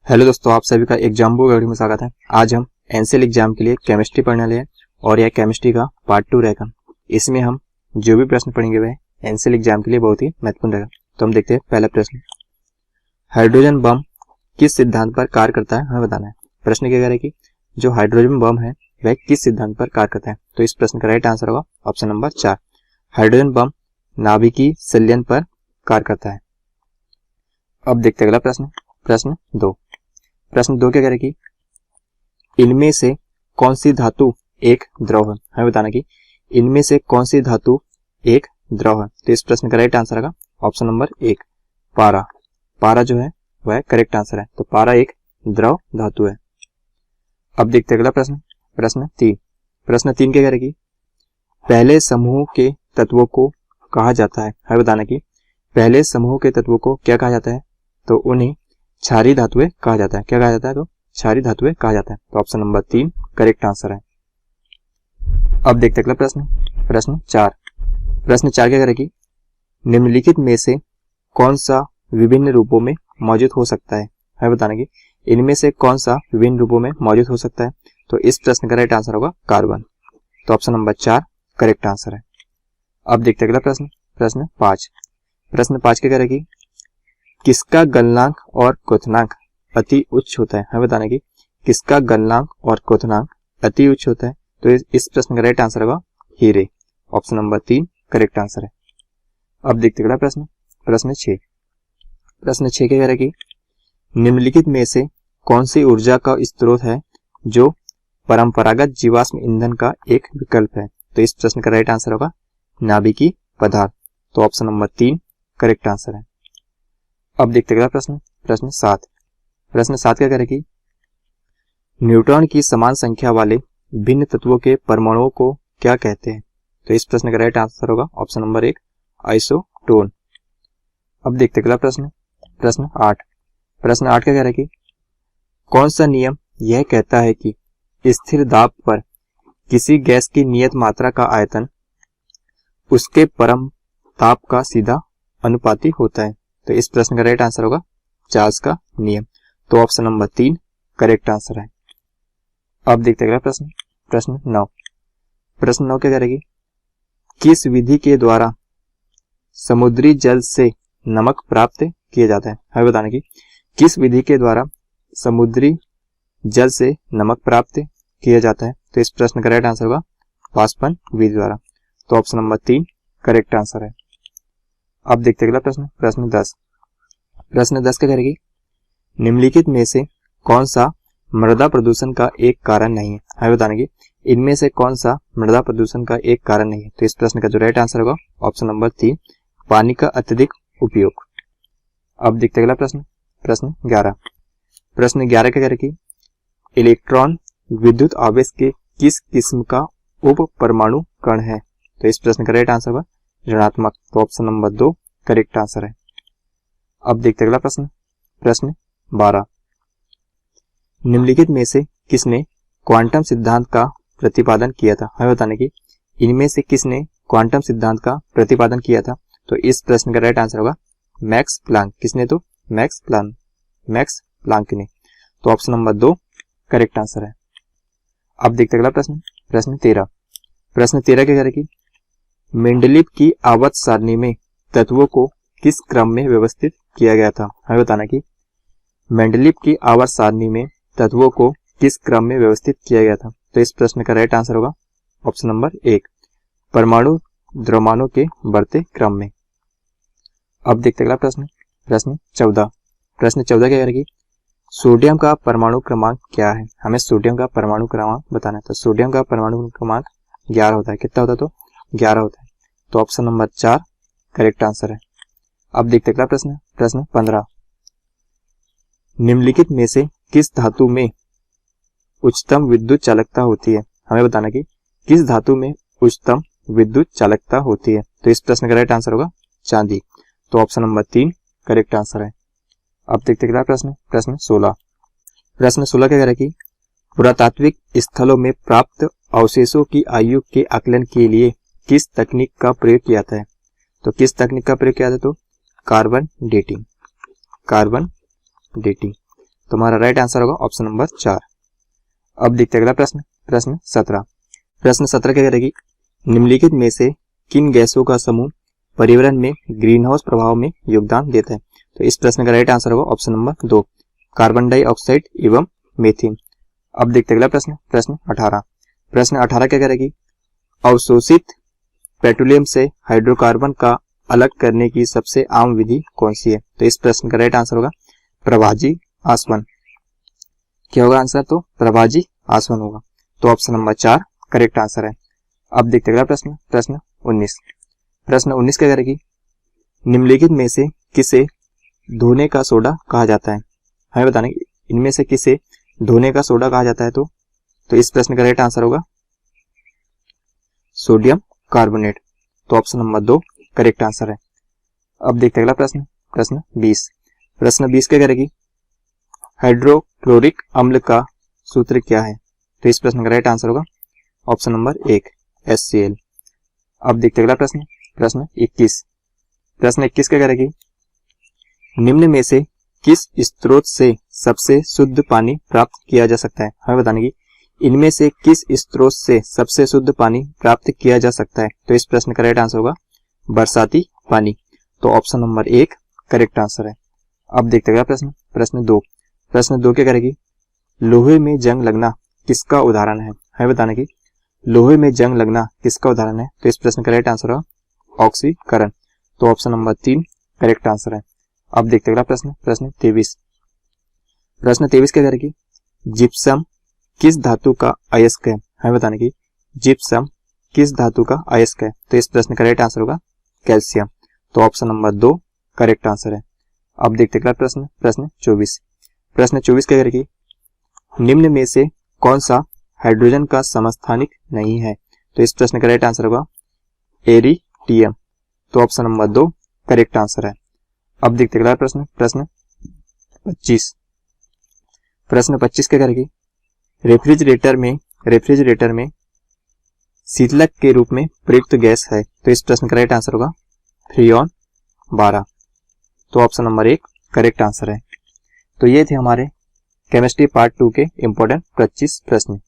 Hello दोस्तों, आप सभी का एग्जाम बुक वीडियो में स्वागत है। आज हम एनसीएल एग्जाम के लिए केमिस्ट्री पढ़ने वाले हैं और यह केमिस्ट्री का पार्ट 2 रहेगा। इसमें हम जो भी प्रश्न पढ़ेंगे वह एनसीएल एग्जाम के लिए बहुत ही महत्वपूर्ण रहेगा। तो हम देखते हैं पहला प्रश्न, हाइड्रोजन बम किस सिद्धांत पर कार्य करता है हमें बताना है। प्रश्न क्या कह रहा है कि जो हाइड्रोजन बम है वह किस सिद्धांत पर कार्य करता है। तो इस प्रश्न का राइट आंसर होगा ऑप्शन नंबर 4, हाइड्रोजन बम नाभिकीय संलयन पर कार्य करता है। अब देखते हैं अगला प्रश्न, प्रश्न 2 क्या कह रहा है कि इनमें से कौन सी धातु एक द्रव है। हमें बताना कि इनमें से कौन सी धातु एक द्रव है। तो इस प्रश्न का राइट आंसर होगा ऑप्शन नंबर 1, पारा। पारा जो है वह करेक्ट आंसर है। तो पारा एक द्रव धातु है। अब देखते हैं अगला प्रश्न, प्रश्न 3 क्या कह रहा है कि पहले समूह के तत्वों को कहा जाता है। हमें बताना कि पहले समूह के तत्वों को क्या कहा जाता है। तो उन्हें क्षारीय धातुएं कहा जाता है। क्या कहा जाता है? तो क्षारीय धातुएं कहा जाता है। तो ऑप्शन नंबर 3 करेक्ट आंसर है। अब देखते हैं अगला प्रश्न, प्रश्न 4 क्या कह रहा है कि निम्नलिखित में से कौन सा विभिन्न रूपों में मौजूद हो सकता है। हमें बताना कि इनमें से कौन सा विभिन्न रूपों में मौजूद हो सकता है। तो इस प्रश्न का राइट आंसर होगा कार्बन। तो ऑप्शन नंबर 4 करेक्ट आंसर है। अब देखते हैं अगला प्रश्न, प्रश्न 5 क्या कह रहा है कि किसका गलनांक और क्वथनांक अति उच्च होता है। हमें बताना कि किसका गलनांक और क्वथनांक अति उच्च होता है। तो इस प्रश्न का राइट आंसर होगा हीरे। ऑप्शन नंबर 3 करेक्ट आंसर है। अब देखते हैं अगला प्रश्न, प्रश्न 6 क्या कह रहा है कि निम्नलिखित में से कौन सी ऊर्जा का स्रोत है जो परंपरागत जीवाश्म ईंधन का एक विकल्प है। तो इस प्रश्न का राइट आंसर होगा नाभिकीय पदार्थ। तो ऑप्शन नंबर 3 करेक्ट आंसर है। अब देखते हैं अगला प्रश्न, प्रश्न 7 क्या कह रहा है कि न्यूट्रॉन की समान संख्या वाले भिन्न तत्वों के परमाणुओं को क्या कहते हैं। तो इस प्रश्न का राइट आंसर होगा ऑप्शन नंबर 1 आइसोटोन। अब देखते हैं अगला प्रश्न, प्रश्न 8 क्या कह रहा है कि कौन सा नियम यह कहता है कि स्थिर दाब पर किसी गैस की नियत मात्रा का आयतन उसके परम ताप का सीधा अनुपाती होता है। तो इस प्रश्न का राइट आंसर होगा चार्ल्स का नियम। तो ऑप्शन नंबर 3 करेक्ट आंसर है। अब देखते हैं अगला प्रश्न, प्रश्न 9 क्या कह रहा है कि किस विधि के द्वारा समुद्री जल से नमक प्राप्त किया जाता है। हमें बताना कि किस विधि के द्वारा समुद्री जल से नमक प्राप्त किया जाता है। तो इस प्रश्न का राइट आंसर होगा वाष्पन विधि द्वारा। तो ऑप्शन नंबर 3 करेक्ट आंसर है। अब देखते हैं अगला प्रश्न, प्रश्न 10 क्या कह रहा है कि निम्नलिखित में से कौन सा मृदा प्रदूषण का एक कारण नहीं है। हमें बताना कि इनमें से कौन सा मृदा प्रदूषण का एक कारण नहीं है। तो इस प्रश्न का जो राइट आंसर होगा ऑप्शन नंबर 3 पानी का अत्यधिक उपयोग। अब देखते हैं अगला प्रश्न, प्रश्न 11 क्या कह रहा है कि इलेक्ट्रॉन विद्युत आवेश के किस किस्म का उप परमाणु कण है। तो इस प्रश्न का राइट आंसर होगा ऋणात्मक। तो ऑप्शन नंबर 2 करेक्ट आंसर है। अब देखते हैं अगला प्रश्न, प्रश्न 12 निम्नलिखित में से किसने क्वांटम सिद्धांत का प्रतिपादन किया था। हमें बताना कि इनमें से किसने क्वांटम सिद्धांत का प्रतिपादन किया था। तो इस प्रश्न का राइट आंसर होगा मैक्स प्लांक। किसने? तो मैक्स प्लांक ने। तो ऑप्शन नंबर 2 करेक्ट आंसर है। अब देखते हैं अगला प्रश्न, प्रश्न 13 क्या कह रहा है कि मेंडलीव की आवर्त सारणी में तत्वों को किस क्रम में व्यवस्थित किया गया था। हमें बताना कि मेंडलीव की आवर्त सारणी में तत्वों को किस क्रम में व्यवस्थित किया गया था। तो इस प्रश्न का राइट आंसर होगा ऑप्शन नंबर 1 परमाणु द्रव्यमानों के बढ़ते क्रम में। अब देखते अगला प्रश्न, प्रश्न 14 क्या कह रहा है कि सोडियम का परमाणु क्रमांक क्या है। हमें सोडियम का परमाणु क्रमांक बताना है। तो सोडियम का परमाणु क्रमांक 11 होता है। कितना होता है? तो 11 होता है। तो ऑप्शन नंबर 4 करेक्ट आंसर है। अब देखते अगला प्रश्न, प्रश्न 15 निम्नलिखित में से किस धातु में उच्चतम विद्युत चालकता होती है। हमें बताना कि किस धातु में उच्चतम विद्युत चालकता होती है। तो इस प्रश्न का राइट आंसर होगा चांदी। तो ऑप्शन नंबर 3 करेक्ट आंसर है। अब देखते अगला प्रश्न, प्रश्न 16 क्या कह रहा है कि पुरातात्विक स्थलों में प्राप्त अवशेषों की आयु के आकलन के लिए किस तकनीक का प्रयोग किया जाता है। तो किस तकनीक का प्रयोग किया जाता है? तो कार्बन डेटिंग। तो हमारा राइट आंसर होगा ऑप्शन नंबर 4। अब देखते हैं अगला प्रश्न, प्रश्न 17। प्रश्न 17 क्या करेगी, निम्नलिखित में से किन गैसों का समूह पर्यावरण में ग्रीन हाउस प्रभाव में योगदान देता है। तो इस प्रश्न का राइट आंसर होगा ऑप्शन नंबर 2, कार्बन डाइऑक्साइड एवं मीथेन। अब देखते हैं अगला प्रश्न, प्रश्न 18। प्रश्न 18 क्या करेगी, अवशोषित पेट्रोलियम से हाइड्रोकार्बन का अलग करने की सबसे आम विधि कौन सी है। तो इस प्रश्न का राइट आंसर होगा प्रभाजी आसवन। क्या होगा आंसर, तो प्रभाजी आसवन होगा। तो ऑप्शन नंबर 4 करेक्ट आंसर है। अब देखते हैं अगला प्रश्न, प्रश्न 19। प्रश्न 19 क्या करेगी, निम्नलिखित में से किसे धोने का सोडा कहा जाता है। हमें बताना इनमें से किसे धोने का सोडा कहा जाता है। तो इस प्रश्न का राइट आंसर होगा सोडियम कार्बोनेट। तो ऑप्शन नंबर 2 करेक्ट आंसर है। अब देखते हैं अगला प्रश्न, प्रश्न 20। प्रश्न 20 क्या करेगी, हाइड्रोक्लोरिक अम्ल का सूत्र क्या है। तो इस प्रश्न का राइट आंसर होगा ऑप्शन नंबर 1 HCl। अब देखते हैं अगला प्रश्न, प्रश्न 21। प्रश्न 21 क्या करेगी, निम्न में से किस स्रोत से सबसे शुद्ध पानी प्राप्त किया जा सकता है। हमें बताने की इनमें से किस स्रोत से सबसे शुद्ध पानी प्राप्त किया जा सकता है। तो इस प्रश्न का राइट आंसर होगा बरसाती पानी। तो ऑप्शन नंबर 1 करेक्ट आंसर है। अब देखते हैं प्रश्न, प्रश्न 2। प्रश्न 2 क्या करेगी, लोहे में जंग लगना किसका उदाहरण है। हमें बताने की लोहे में जंग लगना किसका उदाहरण है। तो इस प्रश्न का राइट आंसर होगा ऑक्सीकरण। तो ऑप्शन नंबर 3 करेक्ट आंसर है। अब देखते हैं प्रश्न, प्रश्न 23। प्रश्न 23 क्या करेगी, जिप्सम किस धातु का अयस्क है। हमें बताने की जिप्सम किस धातु का अयस्क है। तो इस प्रश्न का राइट आंसर होगा कैल्शियम। तो ऑप्शन नंबर 2 करेक्ट आंसर है। अब देखते हैं प्रश्न, प्रश्न 24। प्रश्न 24 क्या करेगी, निम्न में से कौन सा हाइड्रोजन का समस्थानिक नहीं है। तो इस प्रश्न का राइट आंसर होगा एरिटियम। तो ऑप्शन नंबर 2 करेक्ट आंसर है। अब देखते हैं प्रश्न, प्रश्न 25। प्रश्न 25 क्या करेगी, रेफ्रिजरेटर में शीतलक के रूप में प्रयुक्त गैस है। तो इस प्रश्न का राइट आंसर होगा फ्रीऑन 12। तो ऑप्शन नंबर 1 करेक्ट आंसर है। तो ये थे हमारे केमिस्ट्री पार्ट 2 के इंपॉर्टेंट 25 प्रश्न।